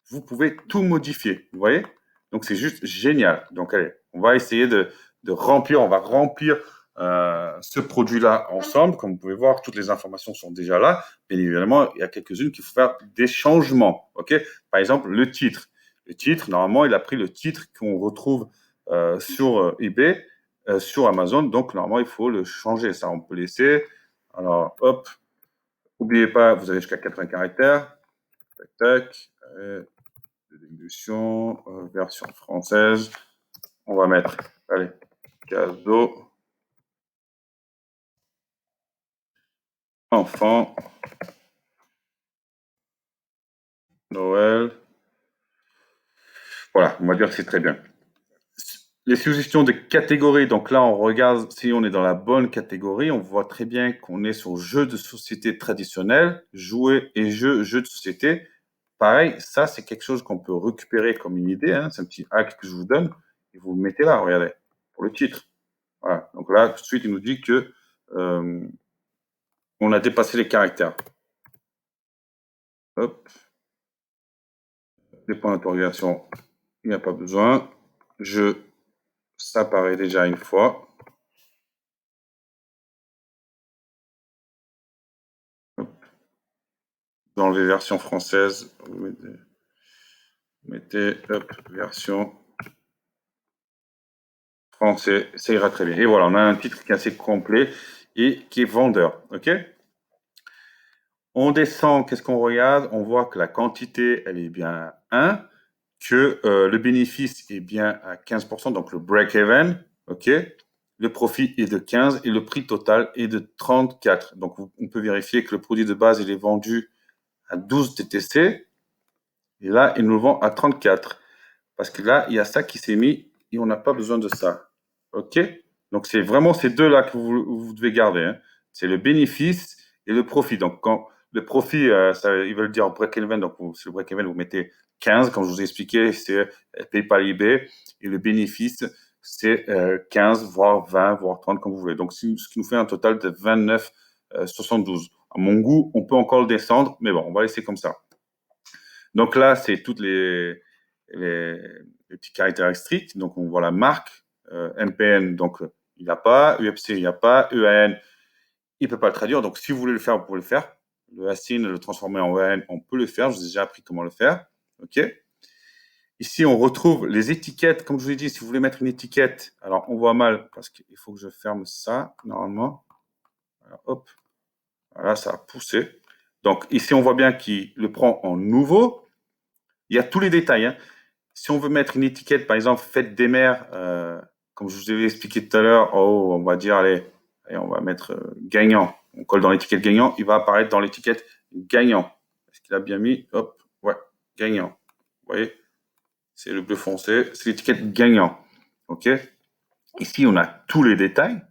vous pouvez tout modifier. Vous voyez? Donc, c'est juste génial. Donc, allez, on va essayer de remplir, on va remplir ce produit-là ensemble. Comme vous pouvez voir, toutes les informations sont déjà là. Bien évidemment, il y a quelques-unes qu'il faut faire des changements. OK? Par exemple, le titre. Le titre, normalement, il a pris le titre qu'on retrouve sur eBay, sur Amazon. Donc, normalement, il faut le changer. Ça, on peut laisser. Alors, hop. N'oubliez pas, vous avez jusqu'à 80 caractères. Tac, tac. Déduction, version française. On va mettre, allez, cadeau, enfant, Noël. Voilà, on va dire que c'est très bien. Les suggestions de catégories, donc là on regarde si on est dans la bonne catégorie, on voit très bien qu'on est sur jeux de société traditionnels, jouets et jeux de société. Pareil, ça c'est quelque chose qu'on peut récupérer comme une idée, hein. C'est un petit hack que je vous donne, et vous le mettez là, regardez, pour le titre. Voilà. Donc là, tout de suite, il nous dit que on a dépassé les caractères. Hop. Les points d'interrogation, il n'y a pas besoin. Ça apparaît déjà une fois. Dans les versions françaises, vous mettez hop, version français, ça ira très bien. Et voilà, on a un titre qui est assez complet et qui est vendeur. OK? On descend, qu'est-ce qu'on regarde? On voit que la quantité, elle est bien 1, que le bénéfice est bien à 15%, donc le break-even. OK? Le profit est de 15 et le prix total est de 34. Donc, on peut vérifier que le produit de base, il est vendu à 12 TTC. Et là, il nous le vend à 34. Parce que là, il y a ça qui s'est mis et on n'a pas besoin de ça. OK? Donc, c'est vraiment ces deux-là que vous devez garder, hein. C'est le bénéfice et le profit. Donc, quand le profit, ils veulent dire break-even. Donc, sur le break-even, vous mettez 15, comme je vous ai expliqué, c'est PayPal, eBay. Et le bénéfice, c'est 15, voire 20, voire 30, comme vous voulez. Donc, ce qui nous fait un total de 29,72. À mon goût, on peut encore le descendre, mais bon, on va laisser comme ça. Donc là, c'est toutes les petits caractéristiques. Donc, on voit la marque, MPN, donc il n'y a pas, UFC, il n'y a pas, EAN, il ne peut pas le traduire. Donc, si vous voulez le faire, vous pouvez le faire. Le ASIN, le transformer en EAN, on peut le faire. Je vous ai déjà appris comment le faire. OK? Ici, on retrouve les étiquettes. Comme je vous ai dit, si vous voulez mettre une étiquette, alors on voit mal parce qu'il faut que je ferme ça, normalement. Alors, hop, voilà, ça a poussé. Donc, ici, on voit bien qu'il le prend en nouveau. Il y a tous les détails, hein. Si on veut mettre une étiquette, par exemple, fête des mères, comme je vous avais expliqué tout à l'heure, on va dire, allez, on va mettre gagnant. On colle dans l'étiquette gagnant, il va apparaître dans l'étiquette gagnant. Est-ce qu'il a bien mis? Hop, ouais, gagnant. Vous voyez, c'est le bleu foncé, c'est l'étiquette gagnant. OK? Ici, on a tous les détails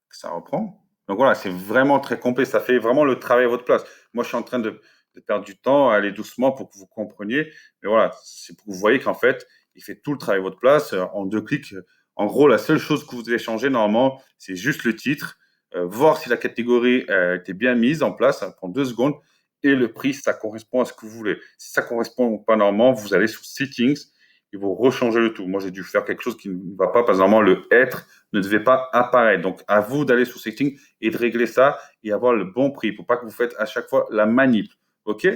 que ça reprend. Donc voilà, c'est vraiment très complet. Ça fait vraiment le travail à votre place. Moi, je suis en train de perdre du temps, à aller doucement pour que vous compreniez. Mais voilà, c'est pour que vous voyez qu'en fait, il fait tout le travail à votre place en 2 clics. En gros, la seule chose que vous devez changer normalement, c'est juste le titre, voir si la catégorie était bien mise en place. Ça prend 2 secondes. Et le prix, ça correspond à ce que vous voulez. Si ça correspond pas normalement, vous allez sur Settings et vous rechangez le tout. Moi, j'ai dû faire quelque chose qui ne va pas parce que normalement, le être ne devait pas apparaître. Donc, à vous d'aller sur Settings et de régler ça et avoir le bon prix pour pas que vous faites à chaque fois la manip. OK?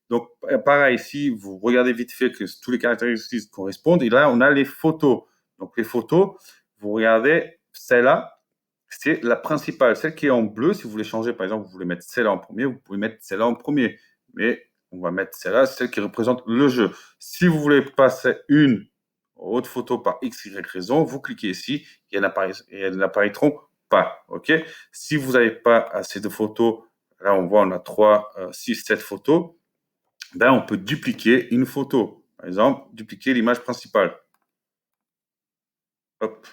Donc, pareil, ici, vous regardez vite fait que tous les caractéristiques correspondent. Et là, on a les photos. Donc, les photos, vous regardez celle-là, c'est la principale. Celle qui est en bleu, si vous voulez changer, par exemple, vous voulez mettre celle-là en premier, vous pouvez mettre celle-là en premier. Mais on va mettre celle-là, celle qui représente le jeu. Si vous voulez passer une autre photo par X, Y raison, vous cliquez ici et elles n'apparaîtront pas. OK? Si vous n'avez pas assez de photos, là on voit on a 3, 6, 7 photos, ben, on peut dupliquer une photo. Par exemple, dupliquer l'image principale. Hop.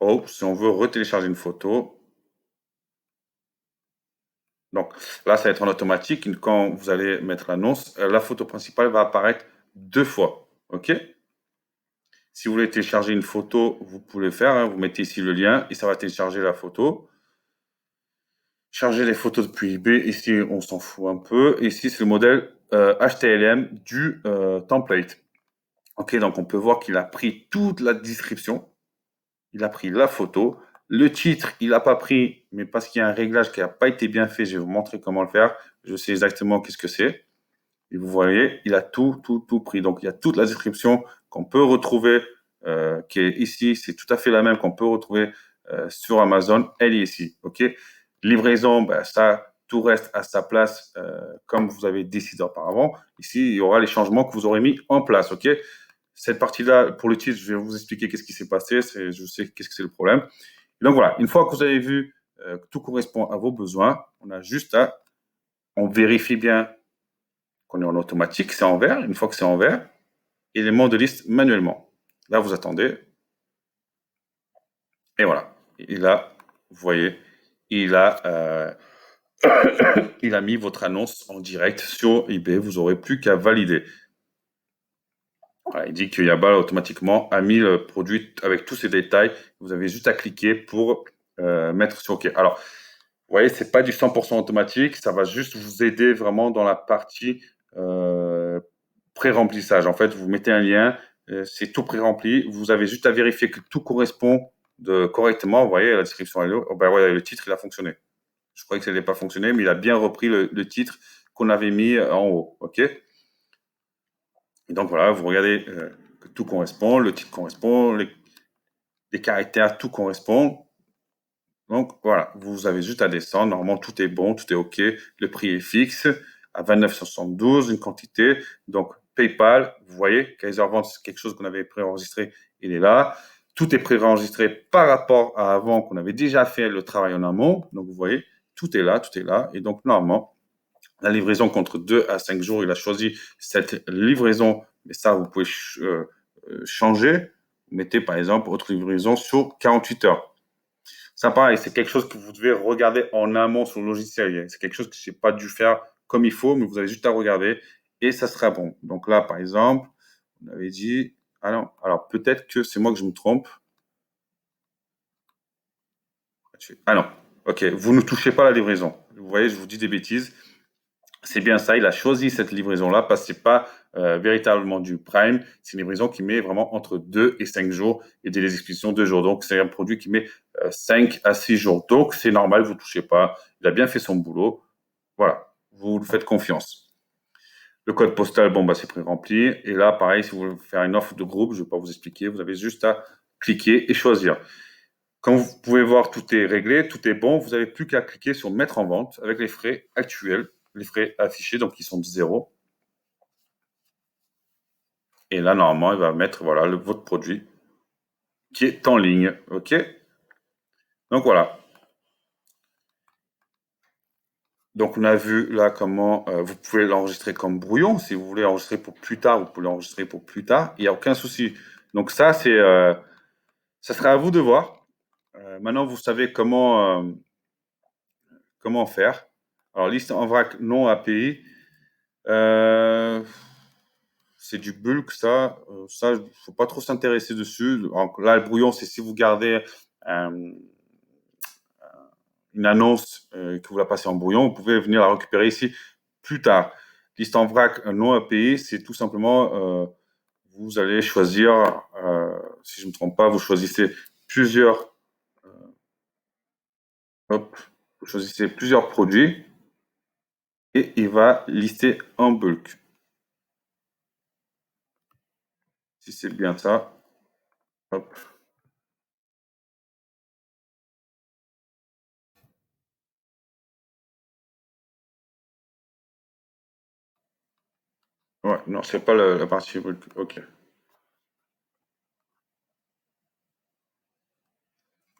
Oh, si on veut retélécharger une photo. Donc là, ça va être en automatique. Quand vous allez mettre l'annonce, la photo principale va apparaître 2 fois. OK? Si vous voulez télécharger une photo, vous pouvez le faire, hein. Vous mettez ici le lien et ça va télécharger la photo. Charger les photos depuis eBay, ici on s'en fout un peu. Ici c'est le modèle HTML du template. Ok, donc on peut voir qu'il a pris toute la description, il a pris la photo, le titre il n'a pas pris, mais parce qu'il y a un réglage qui n'a pas été bien fait, je vais vous montrer comment le faire. Je sais exactement qu'est-ce que c'est. Et vous voyez, il a tout pris. Donc il y a toute la description qu'on peut retrouver, qui est ici, c'est tout à fait la même qu'on peut retrouver sur Amazon. Elle est ici, ok. Livraison, ben, ça, tout reste à sa place comme vous avez décidé auparavant. Ici, il y aura les changements que vous aurez mis en place, ok. Cette partie-là, pour le titre, je vais vous expliquer qu'est-ce qui s'est passé. Je sais qu'est-ce que c'est le problème. Et donc voilà, une fois que vous avez vu que tout correspond à vos besoins, on a juste on vérifie bien qu'on est en automatique, c'est en vert. Une fois que c'est en vert, élément de liste manuellement. Là, vous attendez. Et voilà. Et là, vous voyez, il a, il a mis votre annonce en direct sur eBay. Vous n'aurez plus qu'à valider. Voilà, il dit que Yaba automatiquement a mis le produit avec tous ces détails. Vous avez juste à cliquer pour mettre sur OK. Alors, vous voyez, c'est pas du 100% automatique. Ça va juste vous aider vraiment dans la partie pré-remplissage. En fait, vous mettez un lien, c'est tout pré-rempli. Vous avez juste à vérifier que tout correspond correctement. Vous voyez, la description est là. Oh, ben ouais, le titre, il a fonctionné. Je croyais que ça n'allait pas fonctionner, mais il a bien repris le titre qu'on avait mis en haut. OK? Et donc voilà, vous regardez que tout correspond, le titre correspond, les caractères, tout correspond. Donc voilà, vous avez juste à descendre. Normalement, tout est bon, tout est OK. Le prix est fixe à 29,72, une quantité. Donc PayPal, vous voyez, Kaiservent, c'est quelque chose qu'on avait préenregistré, il est là. Tout est préenregistré par rapport à avant qu'on avait déjà fait le travail en amont. Donc vous voyez, tout est là, tout est là. Et donc normalement, la livraison contre 2 à 5 jours, il a choisi cette livraison. Mais ça, vous pouvez changer. Vous mettez par exemple autre livraison sur 48 heures. Ça, pareil, c'est quelque chose que vous devez regarder en amont sur le logiciel. C'est quelque chose que je n'ai pas dû faire comme il faut, mais vous avez juste à regarder et ça sera bon. Donc là, par exemple, on avait dit, alors peut-être que c'est moi que je me trompe. Ah non, ok, vous ne touchez pas la livraison. Vous voyez, je vous dis des bêtises. C'est bien ça, il a choisi cette livraison-là parce que ce n'est pas véritablement du Prime. C'est une livraison qui met vraiment entre 2 et 5 jours et des expéditions 2 jours. Donc, c'est un produit qui met 5 à 6 jours. Donc, c'est normal, vous ne touchez pas. Il a bien fait son boulot. Voilà, vous lui faites confiance. Le code postal, bon, bah, c'est pré-rempli. Et là, pareil, si vous voulez faire une offre de groupe, je ne vais pas vous expliquer, vous avez juste à cliquer et choisir. Comme vous pouvez voir, tout est réglé, tout est bon. Vous n'avez plus qu'à cliquer sur mettre en vente avec les frais actuels, les frais affichés, donc ils sont de 0. Et là, normalement, il va mettre voilà, votre produit qui est en ligne. OK? Donc voilà. Donc on a vu là comment vous pouvez l'enregistrer comme brouillon. Si vous voulez enregistrer pour plus tard, vous pouvez l'enregistrer pour plus tard. Il n'y a aucun souci. Donc ça, ça sera à vous de voir. Maintenant, vous savez comment faire. Alors, liste en vrac non API. Euh, c'est du bulk, ça. Ça, il ne faut pas trop s'intéresser dessus. Alors, là, le brouillon, c'est si vous gardez une annonce que vous la passez en brouillon, vous pouvez venir la récupérer ici plus tard. Liste en vrac non API, c'est tout simplement, vous allez choisir, si je ne me trompe pas, vous choisissez plusieurs, hop, vous choisissez plusieurs produits et il va lister en bulk. Si c'est bien ça, hop. Ouais, non, c'est pas la partie bulk. Ok,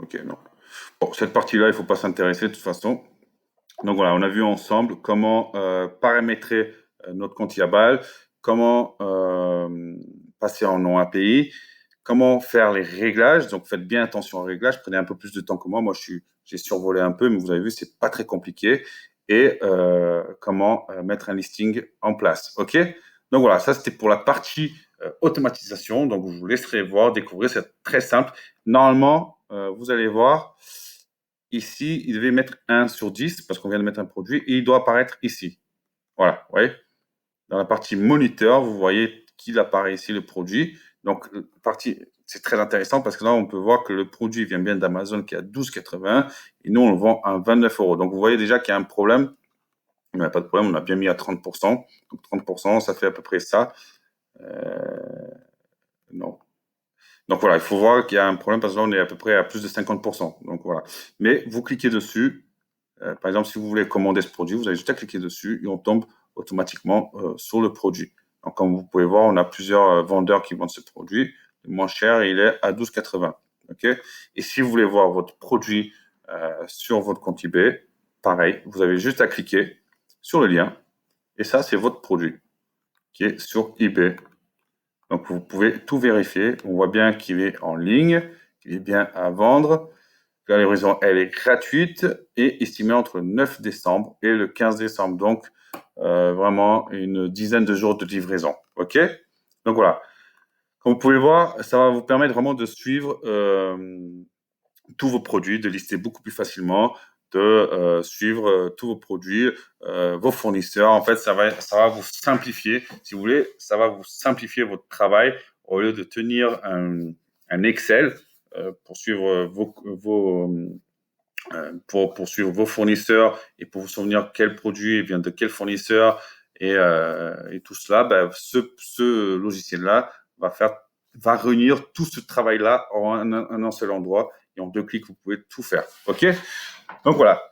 ok, non. Bon, cette partie-là, il ne faut pas s'intéresser de toute façon. Donc voilà, on a vu ensemble comment paramétrer notre compte Yabal, comment passer en non API, comment faire les réglages. Donc faites bien attention aux réglages, prenez un peu plus de temps que moi. Moi, j'ai survolé un peu, mais vous avez vu, c'est pas très compliqué. Et comment mettre un listing en place. OK? Donc voilà, ça c'était pour la partie automatisation. Donc je vous laisserai voir, découvrir, c'est très simple. Normalement, vous allez voir. Ici, il devait mettre 1 sur 10 parce qu'on vient de mettre un produit et il doit apparaître ici. Voilà, vous voyez. Dans la partie moniteur, vous voyez qu'il apparaît ici le produit. Donc, c'est très intéressant parce que là, on peut voir que le produit vient bien d'Amazon qui est à 12,80 et nous, on le vend à 29 euros. Donc, vous voyez déjà qu'il y a un problème. Il n'y a pas de problème, on a bien mis à 30%. Donc, 30%, ça fait à peu près ça. Non. Donc voilà, il faut voir qu'il y a un problème parce que là, on est à peu près à plus de 50%. Donc voilà. Mais vous cliquez dessus. Par exemple, si vous voulez commander ce produit, vous avez juste à cliquer dessus et on tombe automatiquement sur le produit. Donc, comme vous pouvez voir, on a plusieurs vendeurs qui vendent ce produit. Le moins cher, il est à 12,80. Okay. Et si vous voulez voir votre produit sur votre compte eBay, pareil, vous avez juste à cliquer sur le lien. Et ça, c'est votre produit qui est sur eBay. Donc, vous pouvez tout vérifier. On voit bien qu'il est en ligne, qu'il est bien à vendre. La livraison, elle est gratuite et estimée entre le 9 décembre et le 15 décembre. Donc, vraiment une dizaine de jours de livraison. OK? Donc, voilà. Comme vous pouvez voir, ça va vous permettre vraiment de suivre tous vos produits, de lister beaucoup plus facilement, de suivre tous vos produits, vos fournisseurs. En fait, ça va vous simplifier. Si vous voulez, ça va vous simplifier votre travail au lieu de tenir un Excel pour suivre pour suivre vos fournisseurs et pour vous souvenir quel produit vient de quel fournisseur et tout cela, ben, ce logiciel-là va réunir tout ce travail-là en un seul endroit et en 2 clics, vous pouvez tout faire. OK? Donc voilà.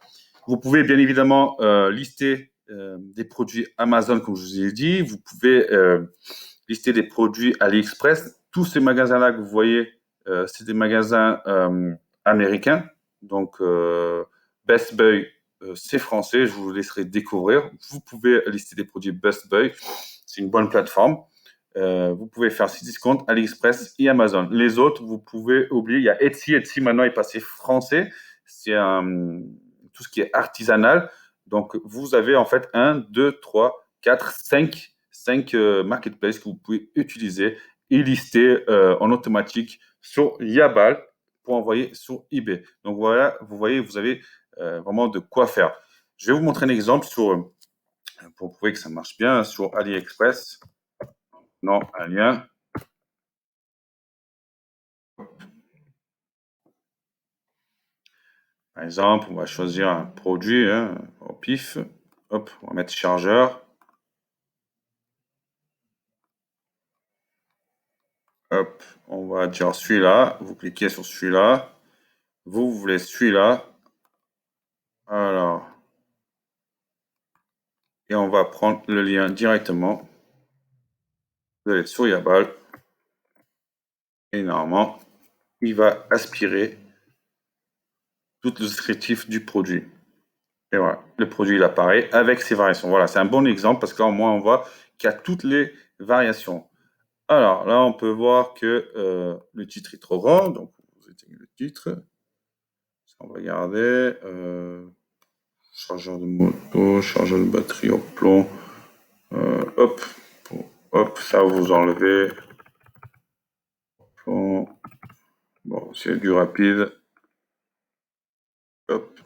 Vous pouvez bien évidemment lister des produits Amazon, comme je vous ai dit. Vous pouvez lister des produits AliExpress. Tous ces magasins-là que vous voyez, c'est des magasins américains. Donc, Best Buy, c'est français. Je vous laisserai découvrir. Vous pouvez lister des produits Best Buy. C'est une bonne plateforme. Vous pouvez faire Cdiscount, AliExpress et Amazon. Les autres, vous pouvez oublier. Il y a Etsy. Etsy, maintenant, est passé français. C'est tout ce qui est artisanal. Donc, vous avez en fait 1, 2, 3, 4, 5 marketplaces que vous pouvez utiliser et lister en automatique sur Yabal pour envoyer sur eBay. Donc, voilà, vous voyez, vous avez vraiment de quoi faire. Je vais vous montrer un exemple pour prouver que ça marche bien sur AliExpress. Non, un lien. Par exemple, on va choisir un produit au pif. Hop, on va mettre chargeur. Hop, on va dire celui-là. Vous cliquez sur celui-là. Vous voulez celui-là. Alors, et on va prendre le lien directement. Vous allez sur Yabal. Et normalement, il va aspirer tout le descriptif du produit. Et voilà, le produit il apparaît avec ses variations. Voilà, c'est un bon exemple parce que là, au moins, on voit qu'il y a toutes les variations. Alors là, on peut voir que le titre est trop grand, donc vous éteignez le titre. On va regarder. Chargeur de moto, chargeur de batterie au plomb. Hop, hop, ça vous enlevez. Bon, c'est du rapide. Hop.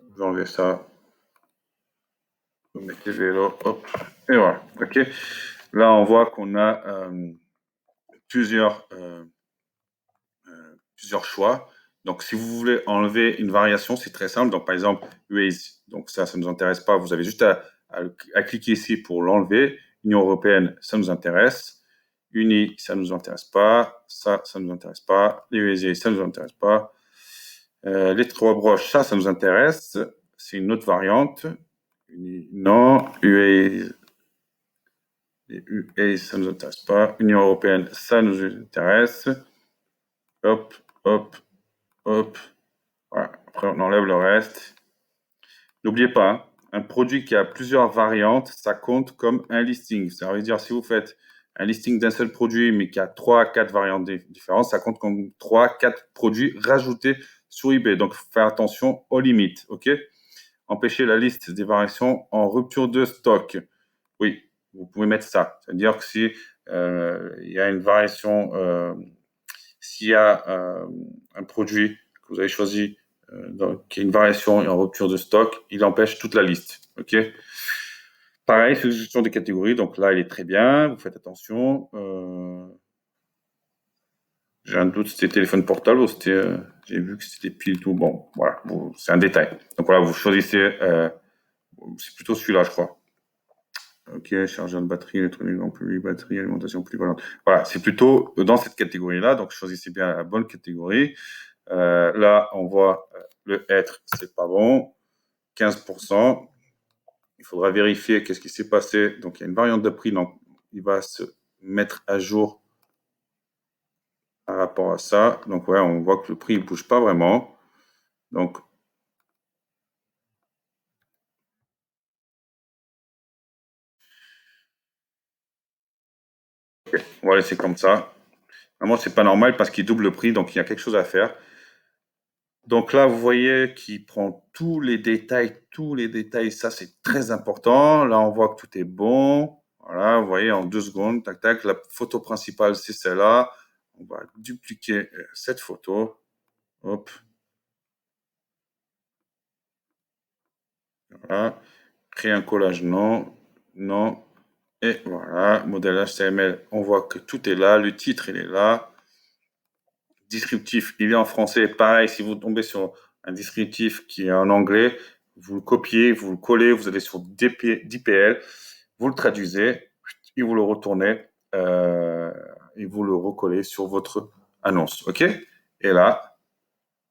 Vous enlevez ça. Vous mettez vélo. Hop. Et voilà. OK. Là, on voit qu'on a plusieurs, plusieurs choix. Donc, si vous voulez enlever une variation, c'est très simple. Donc, par exemple, Waze. Donc, ça ne nous intéresse pas. Vous avez juste à cliquer ici pour l'enlever. Union européenne, ça nous intéresse. Uni, ça ne nous intéresse pas. Ça ne nous intéresse pas. Les USA, ça ne nous intéresse pas. Les 3 broches, ça nous intéresse. C'est une autre variante. Uni, non. UA, les UA, ça ne nous intéresse pas. Union européenne, ça nous intéresse. Hop, hop, hop. Voilà. Après, on enlève le reste. N'oubliez pas, hein, un produit qui a plusieurs variantes, ça compte comme un listing. Ça veut dire si vous faites un listing d'un seul produit, mais qui a 3 4 variantes différentes, ça compte comme 3 4 produits rajoutés sur eBay. Donc, faire attention aux limites. OK? Empêcher la liste des variations en rupture de stock. Oui, vous pouvez mettre ça. C'est-à-dire que si il y a une variation, s'il y a un produit que vous avez choisi qui est une variation et en rupture de stock, il empêche toute la liste. OK? Pareil, c'est gestion des catégories. Donc là, il est très bien. Vous faites attention. J'ai un doute, c'était téléphone portable ou c'était. J'ai vu que c'était pile tout. Bon, voilà, c'est un détail. Donc voilà, vous choisissez. C'est plutôt celui-là, je crois. OK, chargeur de batterie, électronique en public, batterie, alimentation polyvalente. Voilà, c'est plutôt dans cette catégorie-là. Donc choisissez bien la bonne catégorie. Là, on voit le être, c'est pas bon. 15%. Il faudra vérifier qu'est-ce qui s'est passé. Donc, il y a une variante de prix. Donc, il va se mettre à jour par rapport à ça. Donc, ouais, on voit que le prix ne bouge pas vraiment. Donc, okay, on va laisser comme ça. Vraiment, c'est pas normal parce qu'il double le prix. Donc, il y a quelque chose à faire. Donc là, vous voyez qu'il prend tous les détails, tous les détails. Ça, c'est très important. Là, on voit que tout est bon. Voilà, vous voyez, en 2 secondes, tac, tac. La photo principale, c'est celle-là. On va dupliquer cette photo. Hop. Voilà. Créer un collage, non. Non. Et voilà, modèle HTML, on voit que tout est là, le titre, il est là. Descriptif, il est en français. Pareil, si vous tombez sur un descriptif qui est en anglais, vous le copiez, vous le collez, vous allez sur DPL, vous le traduisez et vous le retournez et vous le recollez sur votre annonce. OK? Et là,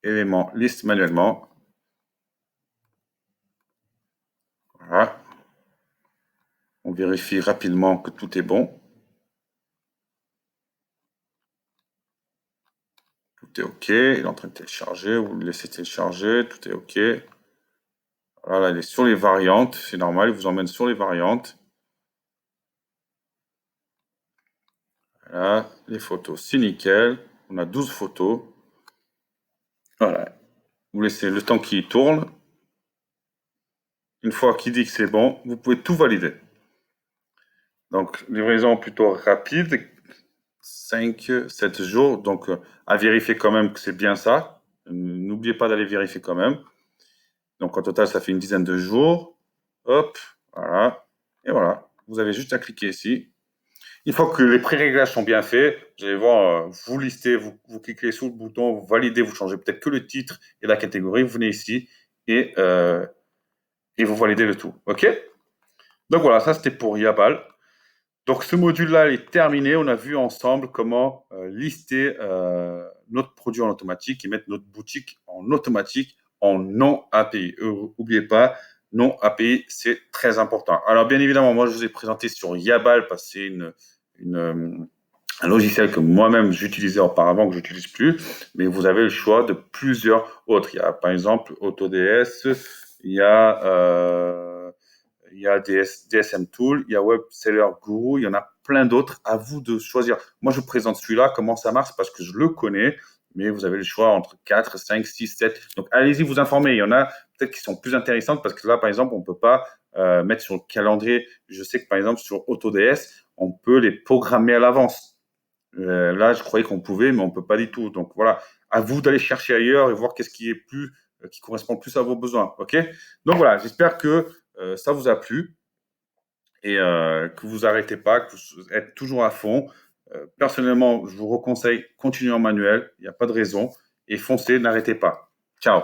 élément liste manuellement. Voilà. On vérifie rapidement que tout est bon. Tout est OK. Il est en train de télécharger. Vous le laissez télécharger. Tout est OK. Voilà, il est sur les variantes. C'est normal, il vous emmène sur les variantes. Voilà, les photos, c'est nickel. On a 12 photos. Voilà. Vous laissez le temps qu'il tourne. Une fois qu'il dit que c'est bon, vous pouvez tout valider. Donc, livraison plutôt rapide, 5-7 jours. Donc, à vérifier quand même que c'est bien ça. N'oubliez pas d'aller vérifier quand même. Donc, en total, ça fait une dizaine de jours. Hop, voilà. Et voilà. Vous avez juste à cliquer ici. Une fois que les pré-réglages sont bien faits, vous allez voir, vous listez, vous cliquez sur le bouton, vous validez, vous changez peut-être que le titre et la catégorie, vous venez ici et, euh, et vous validez le tout. OK? Donc voilà, ça c'était pour Yabal. Donc ce module-là il est terminé. On a vu ensemble comment lister notre produit en automatique et mettre notre boutique en automatique en non API. N'oubliez pas, non API, c'est très important. Alors bien évidemment, moi je vous ai présenté sur Yabal parce que c'est un logiciel que moi-même j'utilisais auparavant, que je n'utilise plus, mais vous avez le choix de plusieurs autres. Il y a par exemple Autods, il y a il y a DSM Tool, il y a Web Seller Guru, il y en a plein d'autres. À vous de choisir. Moi, je vous présente celui-là, comment ça marche, parce que je le connais, mais vous avez le choix entre 4, 5, 6, 7. Donc, allez-y vous informer. Il y en a peut-être qui sont plus intéressantes, parce que là, par exemple, on ne peut pas mettre sur le calendrier. Je sais que, par exemple, sur AutoDS, on peut les programmer à l'avance. Là, je croyais qu'on pouvait, mais on ne peut pas du tout. Donc, voilà, à vous d'aller chercher ailleurs et voir qu'est-ce qui est plus, qui correspond plus à vos besoins. OK? Donc, voilà, j'espère que ça vous a plu et que vous arrêtez pas, que vous êtes toujours à fond. Personnellement, je vous reconseille, continuez en manuel, il n'y a pas de raison, et foncez, n'arrêtez pas. Ciao.